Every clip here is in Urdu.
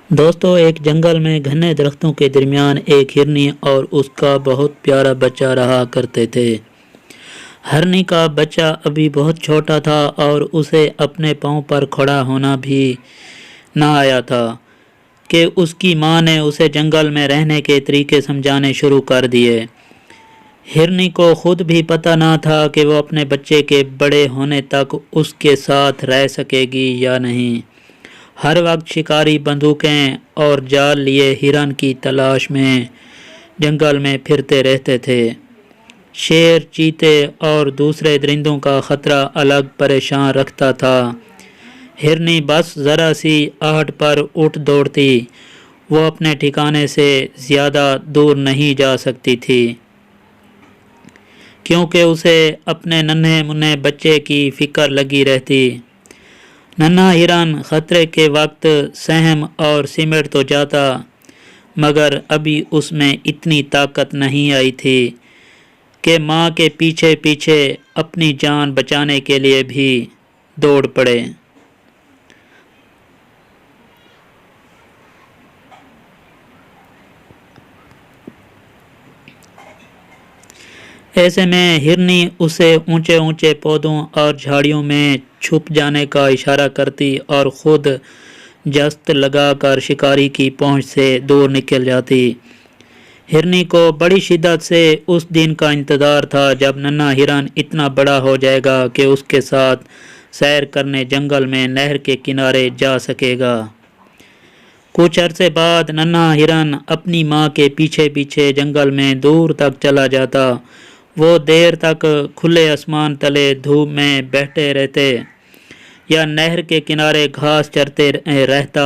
دوستو، ایک جنگل میں گھنے درختوں کے درمیان ایک ہرنی اور اس کا بہت پیارا بچہ رہا کرتے تھے۔ ہرنی کا بچہ ابھی بہت چھوٹا تھا اور اسے اپنے پاؤں پر کھڑا ہونا بھی نہ آیا تھا کہ اس کی ماں نے اسے جنگل میں رہنے کے طریقے سمجھانے شروع کر دیے۔ ہرنی کو خود بھی پتہ نہ تھا کہ وہ اپنے بچے کے بڑے ہونے تک اس کے ساتھ رہ سکے گی یا نہیں۔ ہر وقت شکاری بندوقیں اور جال لیے ہرن کی تلاش میں جنگل میں پھرتے رہتے تھے۔ شیر، چیتے اور دوسرے درندوں کا خطرہ الگ پریشان رکھتا تھا۔ ہرنی بس ذرا سی آہٹ پر اٹھ دوڑتی، وہ اپنے ٹھکانے سے زیادہ دور نہیں جا سکتی تھی، کیونکہ اسے اپنے ننھے منھے بچے کی فکر لگی رہتی۔ ننھا ہرن خطرے کے وقت سہم اور سمٹ تو جاتا، مگر ابھی اس میں اتنی طاقت نہیں آئی تھی کہ ماں کے پیچھے پیچھے اپنی جان بچانے کے لیے بھی دوڑ پڑے۔ ایسے میں ہرنی اسے اونچے اونچے پودوں اور جھاڑیوں میں چھپ جانے کا اشارہ کرتی اور خود جست لگا کر شکاری کی پہنچ سے دور نکل جاتی۔ ہرنی کو بڑی شدت سے اس دن کا انتظار تھا جب ننھا ہرن اتنا بڑا ہو جائے گا کہ اس کے ساتھ سیر کرنے جنگل میں نہر کے کنارے جا سکے گا۔ کچھ عرصے بعد ننھا ہرن اپنی ماں کے پیچھے پیچھے جنگل میں دور تک چلا جاتا۔ وہ دیر تک کھلے آسمان تلے دھوپ میں بیٹھے رہتے یا نہر کے کنارے گھاس چرتے رہتا۔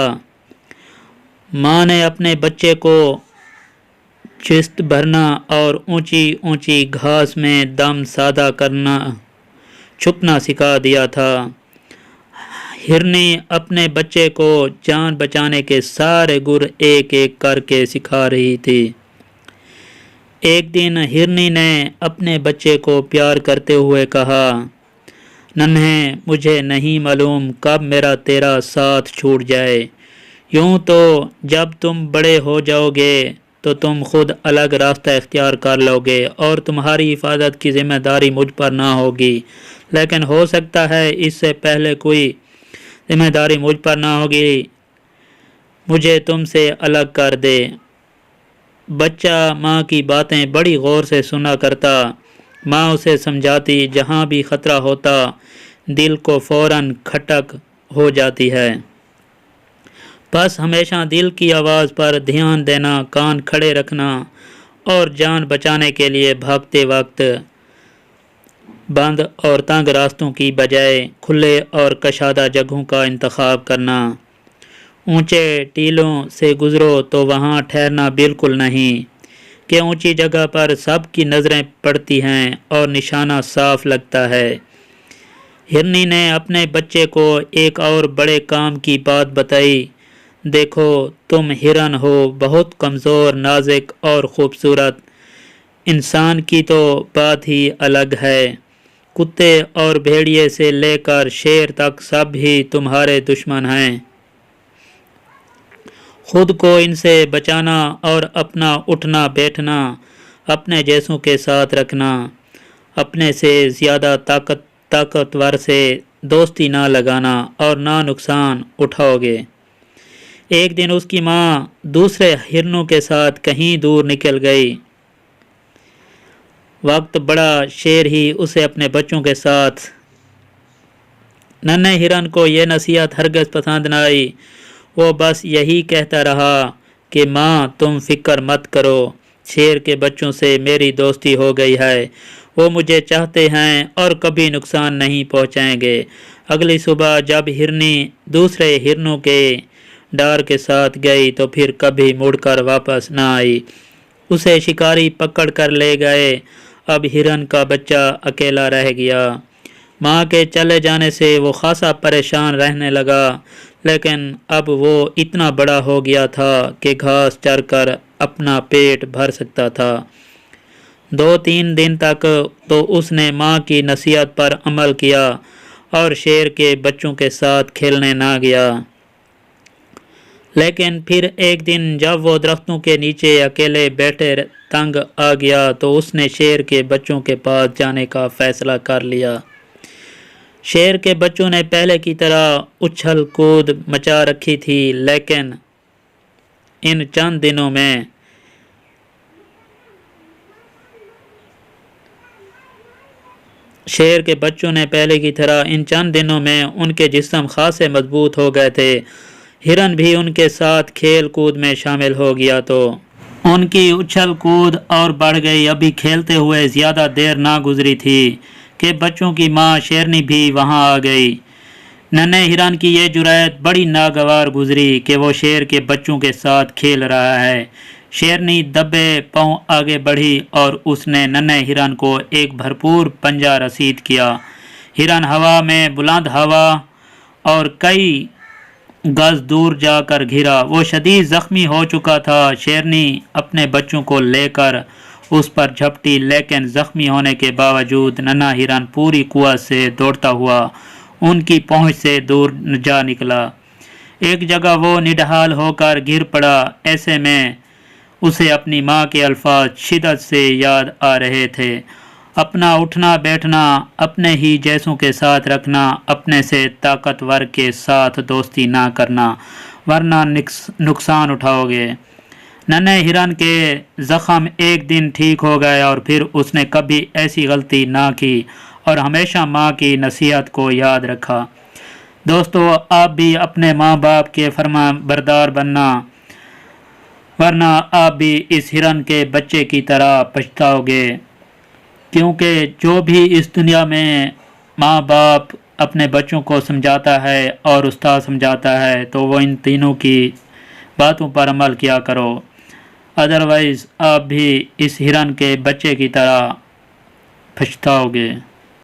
ماں نے اپنے بچے کو چست بھرنا اور اونچی اونچی گھاس میں دم سادہ کرنا چھپنا سکھا دیا تھا۔ ہرنی اپنے بچے کو جان بچانے کے سارے گر ایک ایک کر کے سکھا رہی تھی۔ ایک دن ہرنی نے اپنے بچے کو پیار کرتے ہوئے کہا، ننھے، مجھے نہیں معلوم کب میرا تیرا ساتھ چھوٹ جائے۔ یوں تو جب تم بڑے ہو جاؤ گے تو تم خود الگ راستہ اختیار کر لو گے اور تمہاری حفاظت کی ذمہ داری مجھ پر نہ ہوگی، لیکن ہو سکتا ہے اس سے پہلے کوئی ذمہ داری مجھ پر نہ ہوگی مجھے تم سے الگ کر دے۔ بچہ ماں کی باتیں بڑی غور سے سنا کرتا۔ ماں اسے سمجھاتی، جہاں بھی خطرہ ہوتا دل کو فوراً کھٹک ہو جاتی ہے۔ بس ہمیشہ دل کی آواز پر دھیان دینا، کان کھڑے رکھنا اور جان بچانے کے لیے بھاگتے وقت بند اور تنگ راستوں کی بجائے کھلے اور کشادہ جگہوں کا انتخاب کرنا۔ اونچے ٹیلوں سے گزرو تو وہاں ٹھہرنا بالکل نہیں، کہ اونچی جگہ پر سب کی نظریں پڑتی ہیں اور نشانہ صاف لگتا ہے۔ ہرنی نے اپنے بچے کو ایک اور بڑے کام کی بات بتائی، دیکھو تم ہرن ہو، بہت کمزور، نازک اور خوبصورت۔ انسان کی تو بات ہی الگ ہے، کتے اور بھیڑیے سے لے کر شیر تک سب ہی تمہارے دشمن ہیں۔ خود کو ان سے بچانا اور اپنا اٹھنا بیٹھنا اپنے جیسوں کے ساتھ رکھنا۔ اپنے سے زیادہ طاقتور سے دوستی نہ لگانا اور نہ نقصان اٹھاؤ گے۔ ایک دن اس کی ماں دوسرے ہرنوں کے ساتھ کہیں دور نکل گئی۔ وقت بڑا شیر ہی اسے اپنے بچوں کے ساتھ۔ ننھے ہرن کو یہ نصیحت ہرگز پسند نہ آئی۔ وہ بس یہی کہتا رہا کہ ماں تم فکر مت کرو، شیر کے بچوں سے میری دوستی ہو گئی ہے، وہ مجھے چاہتے ہیں اور کبھی نقصان نہیں پہنچائیں گے۔ اگلی صبح جب ہرنی دوسرے ہرنوں کے ڈار کے ساتھ گئی تو پھر کبھی مڑ کر واپس نہ آئی۔ اسے شکاری پکڑ کر لے گئے۔ اب ہرن کا بچہ اکیلا رہ گیا۔ ماں کے چلے جانے سے وہ خاصا پریشان رہنے لگا، لیکن اب وہ اتنا بڑا ہو گیا تھا کہ گھاس چر کر اپنا پیٹ بھر سکتا تھا۔ 2-3 دن تک تو اس نے ماں کی نصیحت پر عمل کیا اور شیر کے بچوں کے ساتھ کھیلنے نہ گیا۔ لیکن پھر ایک دن جب وہ درختوں کے نیچے اکیلے بیٹھے تنگ آ گیا تو اس نے شیر کے بچوں کے پاس جانے کا فیصلہ کر لیا۔ شیر کے بچوں نے پہلے کی طرح اچھل کود مچا رکھی تھی، لیکن ان چند دنوں میں ان کے جسم خاصے مضبوط ہو گئے تھے۔ ہرن بھی ان کے ساتھ کھیل کود میں شامل ہو گیا تو ان کی اچھل کود اور بڑھ گئی۔ ابھی کھیلتے ہوئے زیادہ دیر نہ گزری تھی کہ بچوں کی ماں شیرنی بھی وہاں آ گئی۔ ننھے ہرن کی یہ جرأت بڑی ناگوار گزری کہ وہ شیر کے بچوں کے ساتھ کھیل رہا ہے۔ شیرنی دبے پاؤں آگے بڑھی اور اس نے ننھے ہرن کو ایک بھرپور پنجہ رسید کیا۔ ہرن ہوا میں بلند ہوا اور کئی گز دور جا کر گرا۔ وہ شدید زخمی ہو چکا تھا۔ شیرنی اپنے بچوں کو لے کر اس پر جھپٹی، لیکن زخمی ہونے کے باوجود ننھا ہرن پوری قوت سے دوڑتا ہوا ان کی پہنچ سے دور جا نکلا۔ ایک جگہ وہ نڈھال ہو کر گر پڑا۔ ایسے میں اسے اپنی ماں کے الفاظ شدت سے یاد آ رہے تھے، اپنا اٹھنا بیٹھنا اپنے ہی جیسوں کے ساتھ رکھنا، اپنے سے طاقتور کے ساتھ دوستی نہ کرنا ورنہ نقصان اٹھاؤ گے۔ ننھے ہرن کے زخم ایک دن ٹھیک ہو گئے اور پھر اس نے کبھی ایسی غلطی نہ کی اور ہمیشہ ماں کی نصیحت کو یاد رکھا۔ دوستو، آپ بھی اپنے ماں باپ کے فرما بردار بننا، ورنہ آپ بھی اس ہرن کے بچے کی طرح پچھتاؤ گے، کیونکہ جو بھی اس دنیا میں ماں باپ اپنے بچوں کو سمجھاتا ہے اور استاد سمجھاتا ہے تو وہ ان تینوں کی باتوں پر عمل کیا کرو، ادروائز آپ بھی اس ہرن کے بچے کی طرح پچھتاؤ گے۔